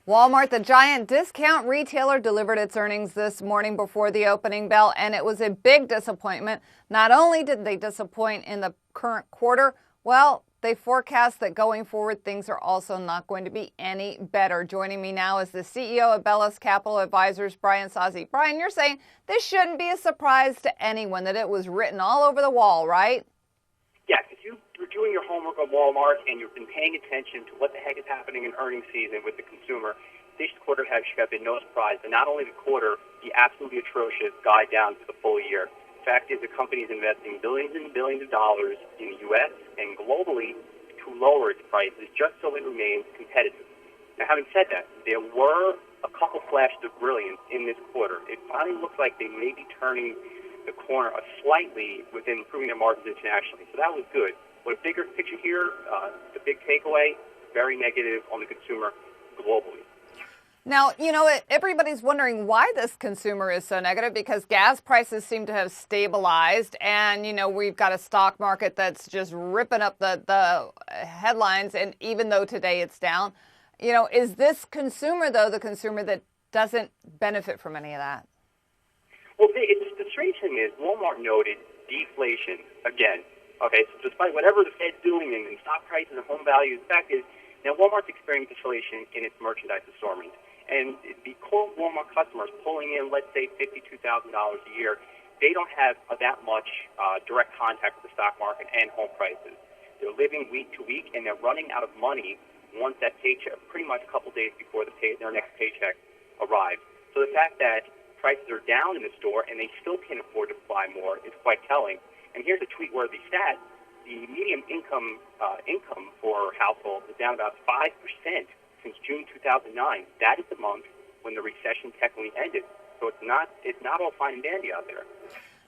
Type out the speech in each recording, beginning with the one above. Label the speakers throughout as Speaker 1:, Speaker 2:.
Speaker 1: Walmart, the giant discount retailer, delivered its earnings this morning before the opening bell, and it was a big disappointment. Not only did they disappoint in the current quarter, well, they forecast that going forward, things are also not going to be any better. Joining me now is the CEO of Belus Capital Advisors, Brian Sozzi. Brian, you're saying this shouldn't be a surprise to anyone that it was written all over the wall, right?
Speaker 2: Yes, if you were doing your homework on Wal-Mart and you've been paying attention to what the heck is happening in earnings season with the consumer, this quarter should have been no surprise. And not only the quarter, the absolutely atrocious guide down to the full year. The fact is the company is investing billions and billions of dollars in the U.S. and globally to lower its prices just so it remains competitive. Now, having said that, there were a couple flashes of brilliance in this quarter. It finally looks like they may be turning the corner slightly within improving their margins internationally. So that was good. But a bigger picture here, the big takeaway, very negative on the consumer globally.
Speaker 1: Now, everybody's wondering why this consumer is so negative because gas prices seem to have stabilized and, we've got a stock market that's just ripping up the headlines. And even though today it's down, is this consumer, though, the consumer that doesn't benefit from any of that?
Speaker 2: Well, the strange thing is Walmart noted deflation again. Okay, so despite whatever the Fed's doing in stock prices and home values, the fact is now Walmart's experiencing deflation in its merchandise assortment. And the core Walmart customers pulling in, let's say, $52,000 a year, they don't have that much direct contact with the stock market and home prices. They're living week to week, and they're running out of money once that paycheck, pretty much a couple days before their next paycheck arrives. So the fact that prices are down in the store and they still can't afford to buy more is quite telling. And here's a tweet-worthy stat. The median income for households is down about 5% since June 2009. That is the month when the recession technically ended. So it's not all fine and dandy out there.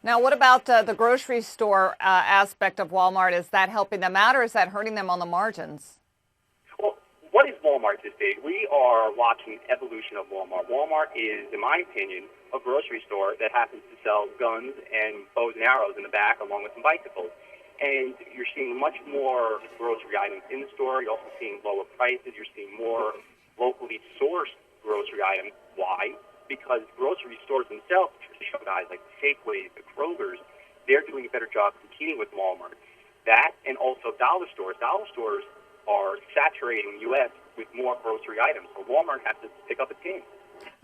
Speaker 1: Now, what about the grocery store aspect of Walmart? Is that helping them out, or is that hurting them on the margins?
Speaker 2: Well, what is Walmart this day? We are watching the evolution of Walmart. Walmart is, in my opinion, a grocery store that happens to sell guns and bows and arrows in the back along with some bicycles. And you're seeing much more grocery items in the store. You're also seeing lower prices. You're seeing more locally sourced grocery items. Why? Because grocery stores themselves, traditional guys like the Safeways, the Krogers, they're doing a better job competing with Walmart. That and also dollar stores. Dollar stores are saturating the U.S. with more grocery items. So Walmart has to pick up its game.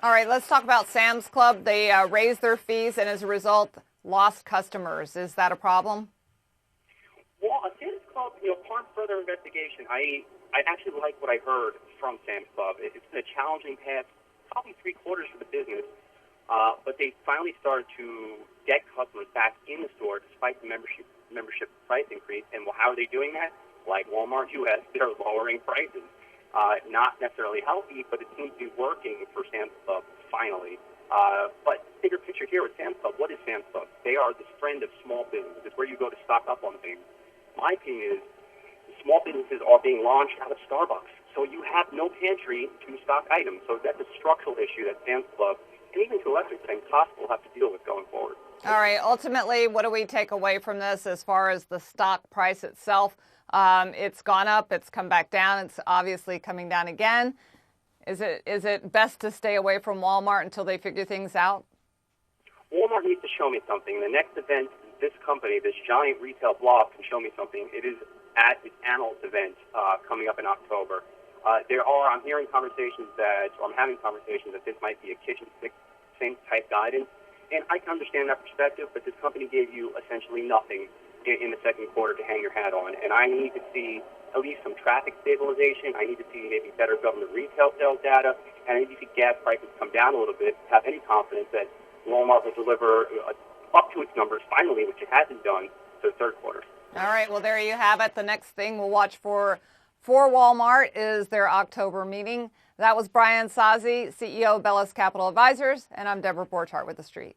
Speaker 1: All right, let's talk about Sam's Club. They raised their fees and as a result lost customers. Is that a problem?
Speaker 2: Well, Sam's Club, upon further investigation, I actually like what I heard from Sam's Club. It's been a challenging past probably 3 quarters for the business, but they finally started to get customers back in the store despite the membership price increase. And how are they doing that? Like Walmart U.S., they're lowering prices. Not necessarily healthy, but it seems to be working for Sam's Club finally. But bigger picture here with Sam's Club, what is Sam's Club? They are the friend of small businesses. It's where you go to stock up on things. My opinion is small businesses are being launched out of Starbucks. So you have no pantry to stock items. So that's a structural issue that Sam's Club, and even to a lesser extent, Costco will have to deal with going forward.
Speaker 1: All right. Ultimately, what do we take away from this as far as the stock price itself? It's gone up. It's come back down. It's obviously coming down again. Is it best to stay away from Walmart until they figure things out?
Speaker 2: Walmart needs to show me something. The next event, this company, this giant retail block, can show me something. It is at its analyst event coming up in October. I'm having conversations that this might be a kitchen sink type guidance. And I can understand that perspective, but this company gave you essentially nothing in the second quarter to hang your hat on. And I need to see at least some traffic stabilization. I need to see maybe better government retail sales data. And I need to see gas prices come down a little bit to have any confidence that Walmart will deliver up to its numbers finally, which it hasn't done for the third quarter.
Speaker 1: All right. Well, there you have it. The next thing we'll watch for Walmart is their October meeting. That was Brian Sozzi, CEO of Belus Capital Advisors, and I'm Deborah Borchardt with The Street.